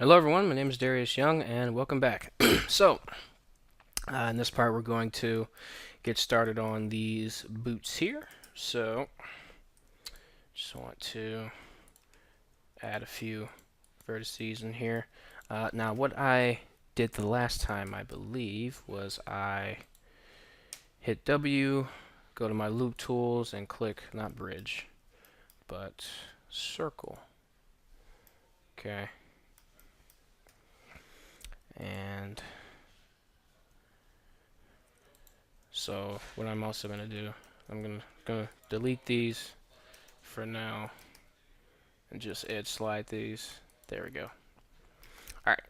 Hello everyone, my name is Darius Young and welcome back. In this part we're going to get started on these boots here. So, just want to add a few vertices in here. Now what I did the last time, I believe, was I hit W, go to my loop tools and click, not bridge, but circle. Okay. And so what I'm also going to do, I'm gonna delete these for now and just edge slide these. There we go. Alright.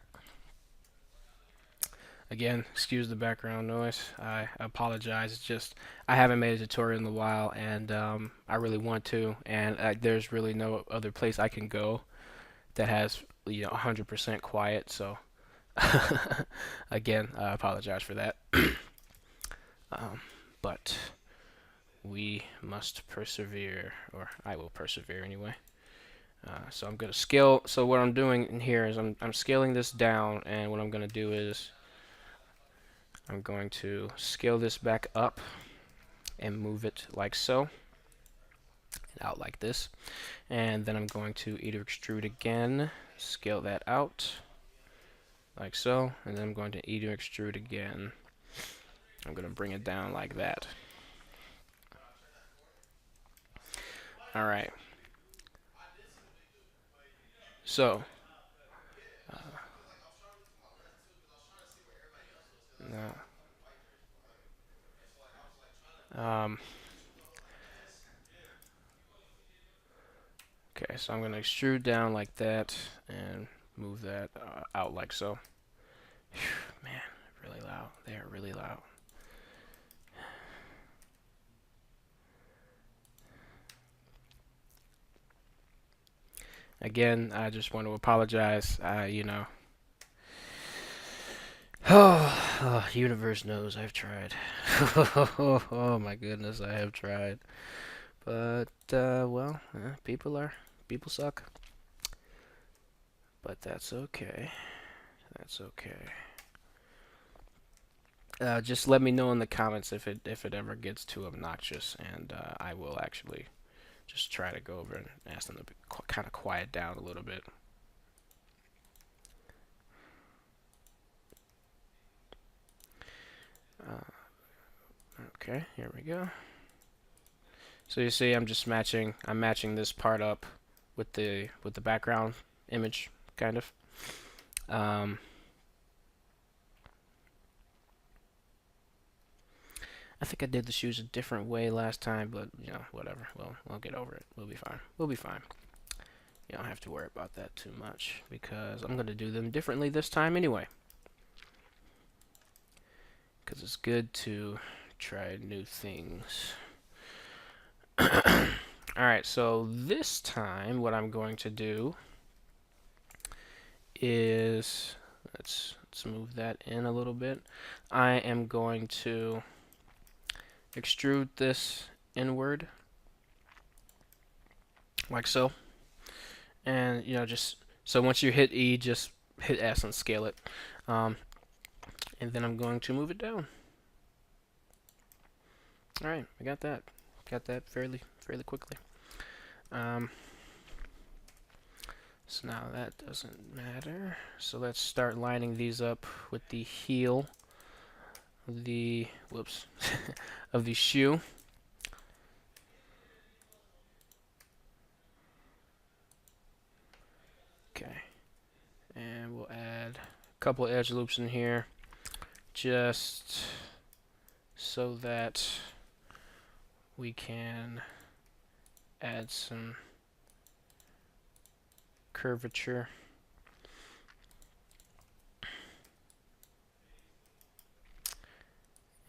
Again, excuse the background noise. I apologize. It's just I haven't made a tutorial in a while, and I really want to, and there's really no other place I can go that has 100% quiet. So again, I apologize for that. But we must persevere, or I will persevere anyway. So I'm going to scale. So what I'm doing in here is I'm scaling this down, and what I'm going to do is I'm going to scale this back up and move it like so, and out like this. And then I'm going to either extrude again, scale that out like so, and then I'm going to either extrude again. I'm going to bring it down like that. All right. So now, okay, so I'm going to extrude down like that and move that out like so. Whew, man, really loud. They are really loud. Again, I just want to apologize. Oh, universe knows I've tried. Oh my goodness, I have tried. But well, people suck. But that's okay. That's okay. Just let me know in the comments if it ever gets too obnoxious, and I will actually just try to go over and ask them to kind of quiet down a little bit. Okay, here we go. So you see, I'm matching this part up with the background image, kind of. I think I did the shoes a different way last time, but whatever. We'll get over it. We'll be fine. We'll be fine. You don't have to worry about that too much because I'm gonna do them differently this time anyway. Because it's good to try new things. Alright, so this time what I'm going to do is let's move that in a little bit. I am going to extrude this inward like so, and just so once you hit E, just hit S and scale it, and then I'm going to move it down. All right, I got that fairly quickly. So now that doesn't matter. So let's start lining these up with the heel of the of the shoe. Okay, and we'll add a couple of edge loops in here just so that we can add some curvature.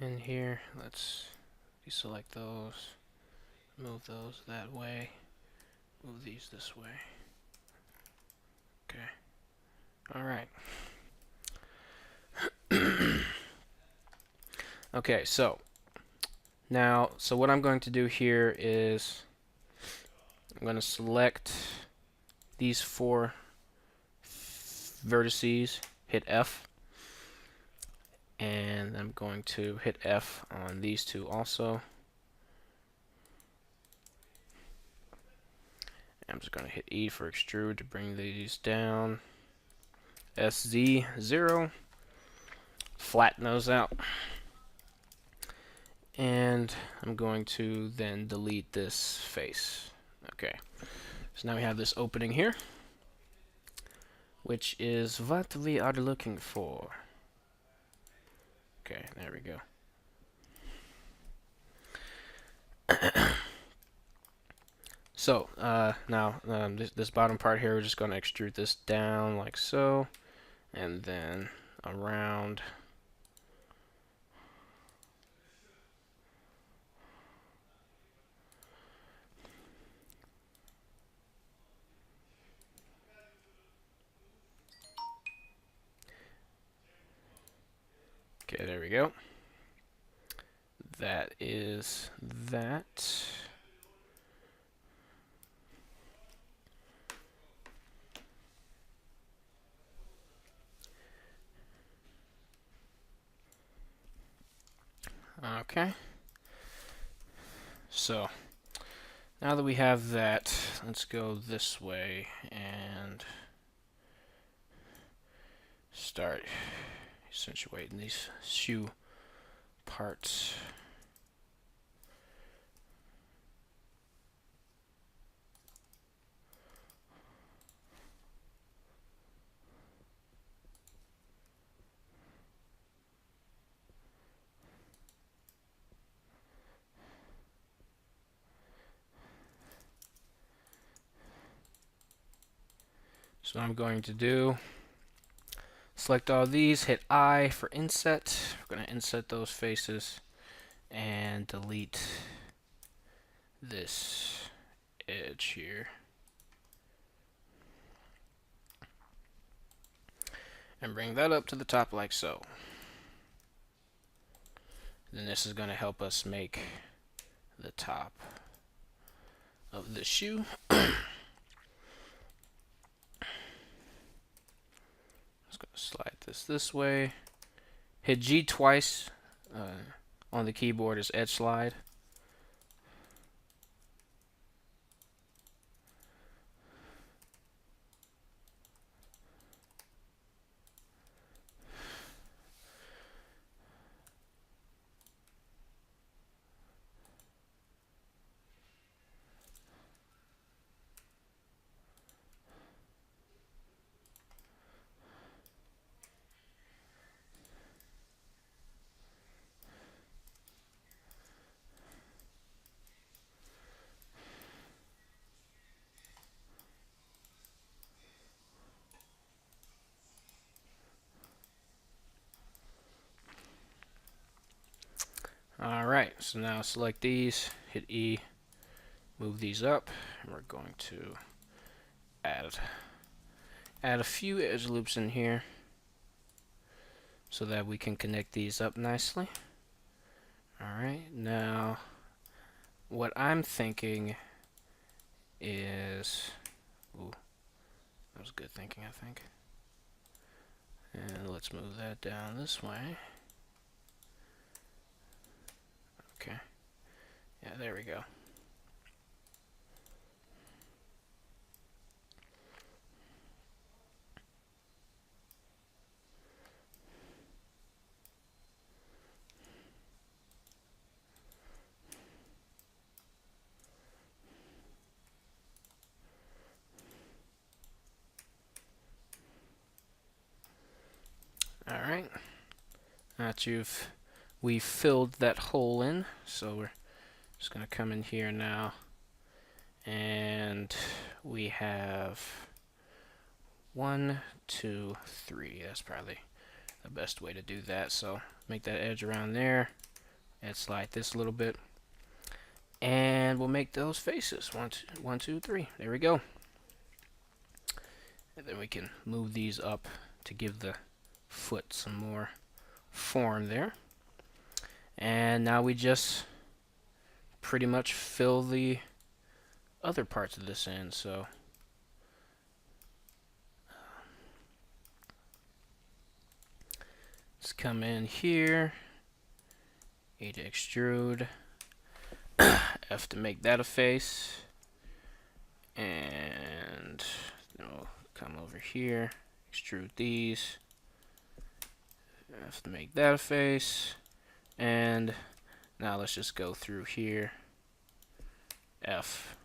In here, let's deselect those, move those that way, move these this way. Okay. Alright. Okay, so now, so what I'm going to do here is I'm going to select these four vertices, hit F. And I'm going to hit F on these two also. I'm just going to hit E for extrude to bring these down. SZ0. Flatten those out. And I'm going to then delete this face. Okay. So now we have this opening here, which is what we are looking for. Okay, there we go. So, now, this bottom part here, we're just going to extrude this down like so, and then around. Okay, there we go. That is that. Okay. So, now that we have that, let's go this way and start accentuating these shoe parts. So what I'm going to do, select all these, hit I for inset. We're going to inset those faces and delete this edge here. And bring that up to the top like so. Then this is going to help us make the top of the shoe. Just going to slide this way. Hit G twice on the keyboard is edge slide. Alright, so now select these, hit E, move these up, and we're going to add a few edge loops in here so that we can connect these up nicely. Alright, now what I'm thinking is, ooh, that was good thinking, I think. And let's move that down this way. Okay. Yeah, there we go. Alright. That we've filled that hole in, so we're just going to come in here now, and we have 1, 2, 3. That's probably the best way to do that. So make that edge around there, and slide this a little bit, and we'll make those faces. 1, 2, 3. There we go. And then we can move these up to give the foot some more form there. And now we just pretty much fill the other parts of this in. So Let's come in here. A to extrude. F to make that a face. And then we'll come over here. Extrude these. F to make that a face. And now let's just go through here. F.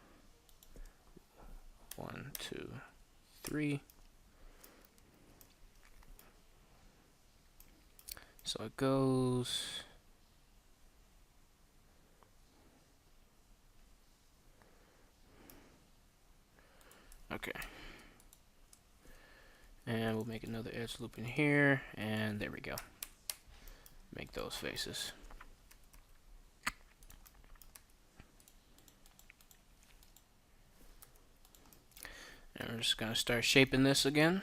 1, 2, 3. So it goes. Okay. And we'll make another edge loop in here, and there we go. Make those faces. And we're just going to start shaping this again.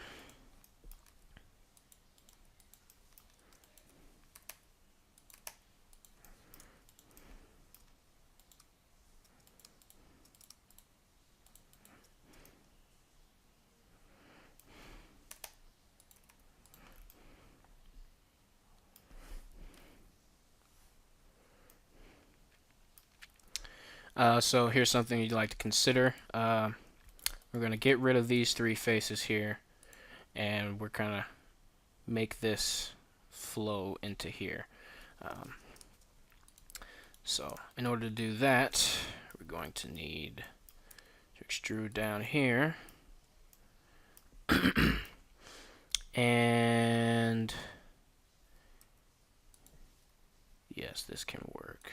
So here's something you'd like to consider. We're going to get rid of these 3 faces here, and we're going to make this flow into here. So in order to do that, we're going to need to extrude down here. And yes, this can work.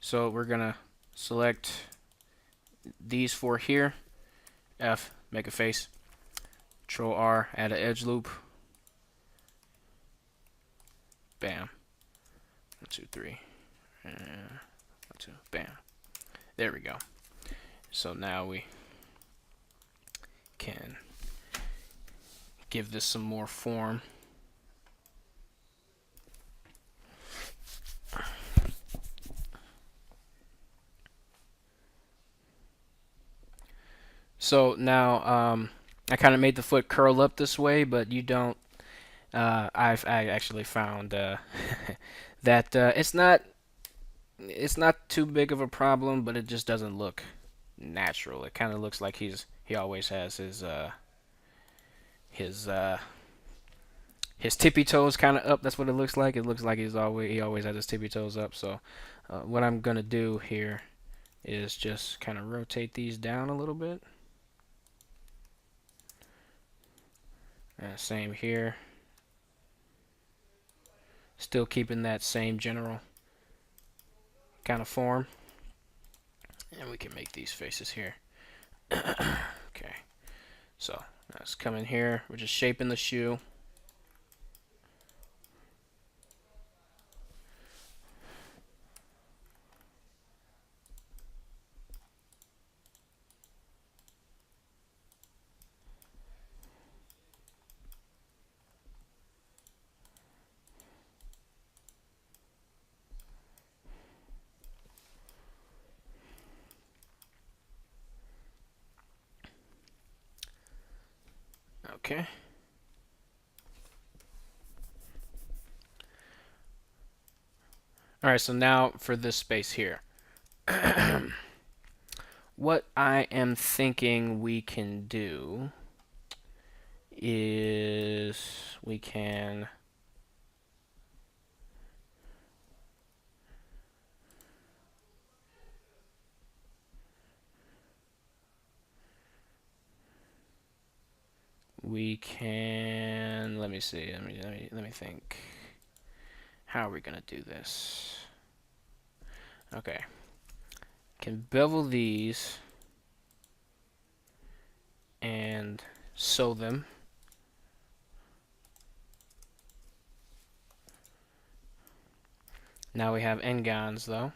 So we're going to select these 4 here. F, make a face. Control R, add an edge loop. Bam. 1, 2, 3. 1, 2. Bam. There we go. So now we can give this some more form. So now I kind of made the foot curl up this way, but you don't. I actually found that it's not too big of a problem, but it just doesn't look natural. It kind of looks like he always has his tippy toes kind of up. That's what it looks like. It looks like he always has his tippy toes up. So what I'm gonna do here is just kind of rotate these down a little bit. Same here. Still keeping that same general kind of form. And we can make these faces here. Okay. So let's come in here. We're just shaping the shoe. Okay. Alright, so now for this space here. What I am thinking we can do is we can let me see, let me think. How are we gonna do this? Okay. Can bevel these and sew them. Now we have n-gons though.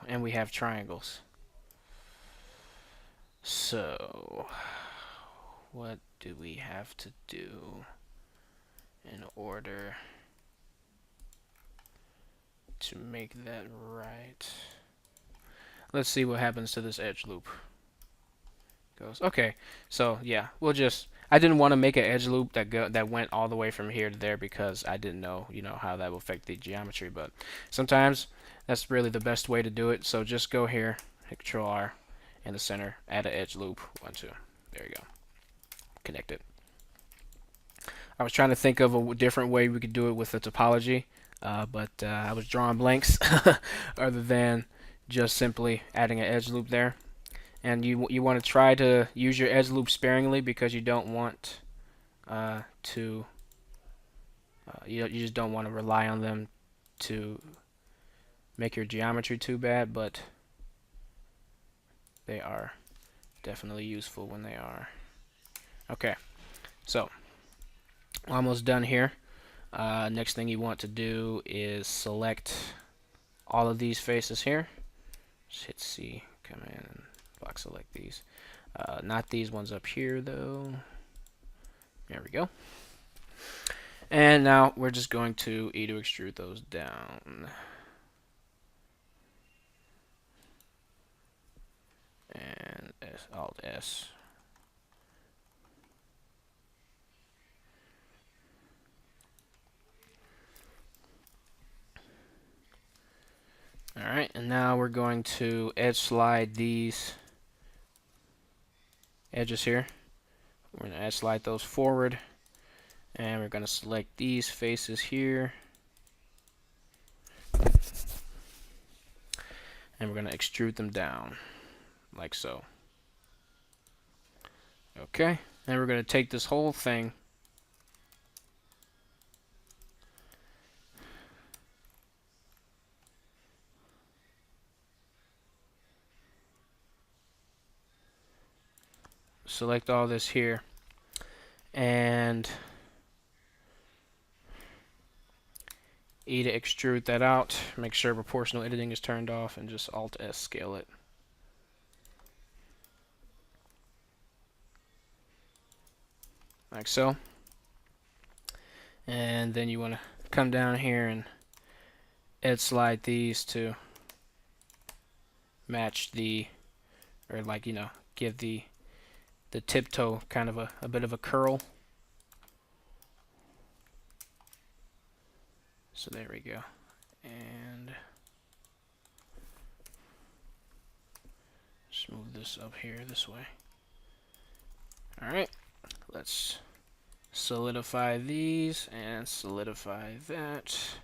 And we have triangles. So what do we have to do in order to make that right? Let's see what happens to this edge loop. Okay, so yeah, I didn't want to make an edge loop that went all the way from here to there because I didn't know, how that will affect the geometry. But sometimes that's really the best way to do it. So just go here, hit Control R in the center, add an edge loop, 1, 2. There you go. Connect it. I was trying to think of a different way we could do it with the topology, but I was drawing blanks other than just simply adding an edge loop there. And you want to try to use your edge loop sparingly because you don't want to you just don't want to rely on them to make your geometry too bad, but they are definitely useful when they are. Okay, so almost done here. Next thing you want to do is select all of these faces here. Just hit C, come in and block select these. Not these ones up here though. There we go. And now we're just going to E to extrude those down. And Alt S. Alright, and now we're going to edge slide these edges here. We're going to edge slide those forward. And we're going to select these faces here. And we're going to extrude them down, like so. Okay, and we're going to take this whole thing select all this here and E to extrude that out. Make sure proportional editing is turned off and just Alt S scale it. Like so. And then you want to come down here and edge slide these to match the, or like, give the tiptoe kind of a bit of a curl. So there we go. And just move this up here this way. Alright, let's solidify these and solidify that.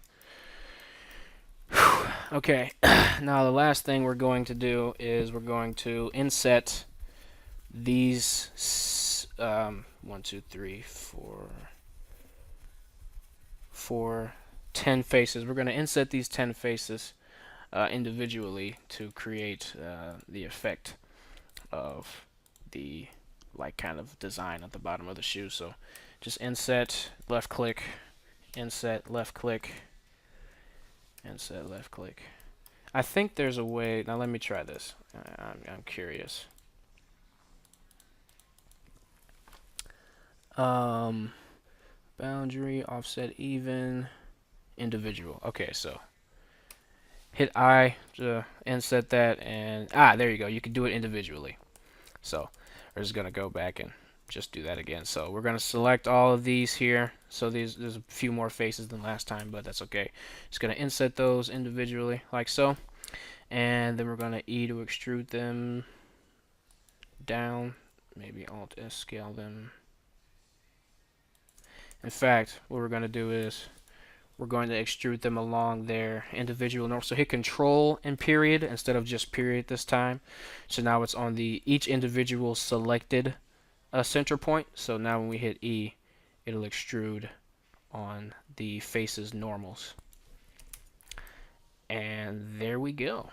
Whew. Okay, now the last thing we're going to do is we're going to inset these 1, 2, 3, 4, 10 faces. We're going to inset these 10 faces individually to create the effect of the kind of design at the bottom of the shoe. So just inset, left click, inset, left click, inset, left click. I think there's a way. Now let me try this. I'm curious. Boundary, offset even, individual. Okay, so hit I to inset that, and there you go. You can do it individually. So we're just gonna go back and just do that again. So we're gonna select all of these here. So there's a few more faces than last time, but that's okay. Just gonna inset those individually like so, and then we're gonna E to extrude them down. Maybe Alt S scale them. In fact, what we're going to do is we're going to extrude them along their individual north. So hit Control and period instead of just period this time. So now it's on each individual selected center point. So now when we hit E, it'll extrude on the faces normals. And there we go.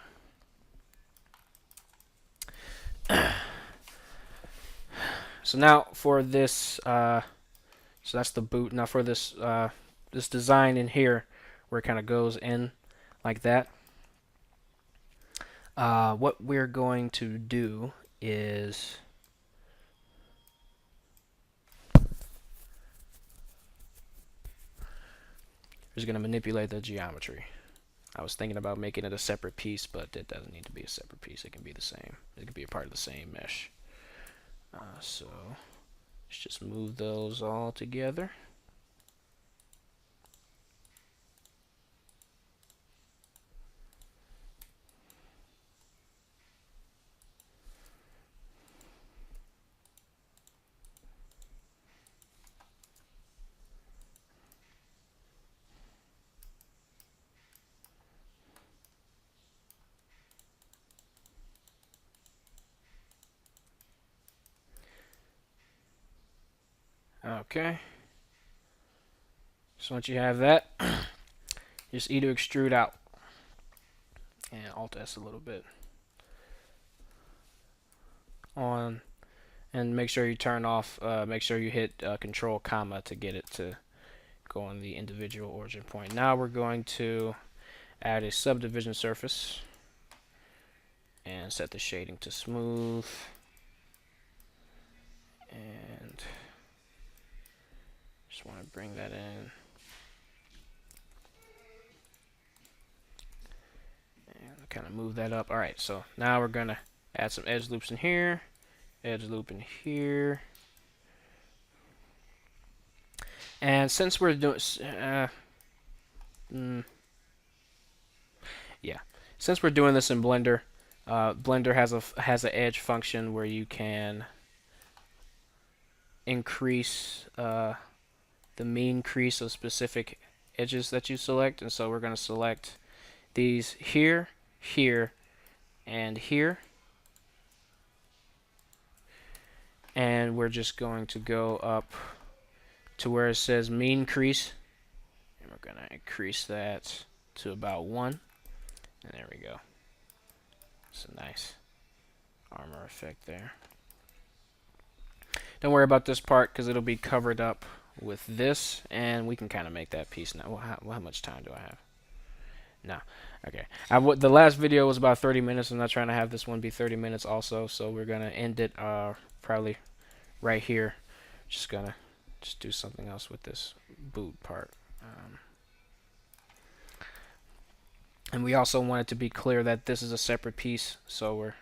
So now for this so that's the boot. Now for this this design in here, where it kind of goes in like that, what we're going to do is just going to manipulate the geometry. I was thinking about making it a separate piece, but it doesn't need to be a separate piece. It can be the same. It can be a part of the same mesh. So Let's just move those all together. Okay. So once you have that, just either extrude out and Alt S a little bit on, and make sure you turn off. Make sure you hit Control comma to get it to go on the individual origin point. Now we're going to add a subdivision surface and set the shading to smooth. And just want to bring that in. And kind of move that up. Alright, so now we're going to add some edge loops in here. Edge loop in here. And since we're doing... Since we're doing this in Blender, Blender has an edge function where you can increase the mean crease of specific edges that you select. And so we're going to select these here, here, and here. And we're just going to go up to where it says mean crease. And we're going to increase that to about 1. And there we go. It's a nice armor effect there. Don't worry about this part because it'll be covered up with this, and we can kind of make that piece now. Well, how much time do I have? No. Okay. The last video was about 30 minutes. I'm not trying to have this one be 30 minutes also, so we're going to end it probably right here. Just going to do something else with this boot part. And we also want it to be clear that this is a separate piece, so we're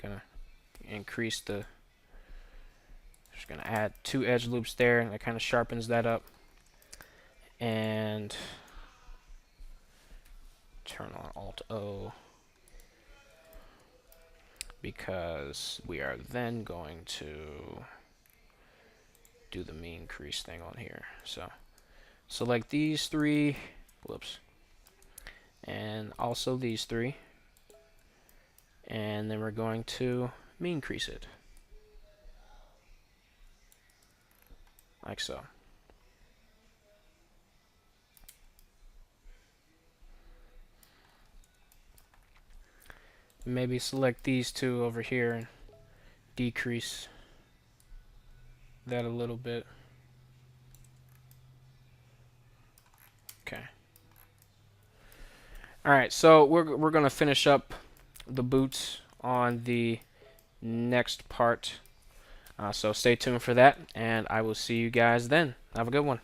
going to increase the... Just going to add 2 edge loops there, and that kind of sharpens that up. And turn on Alt-O, because we are then going to do the mean crease thing on here. So select these 3, whoops, and also these 3, and then we're going to mean crease it like so. Maybe select these 2 over here and decrease that a little bit. Okay. Alright, so we're going to finish up the boots on the next part. So stay tuned for that, and I will see you guys then. Have a good one.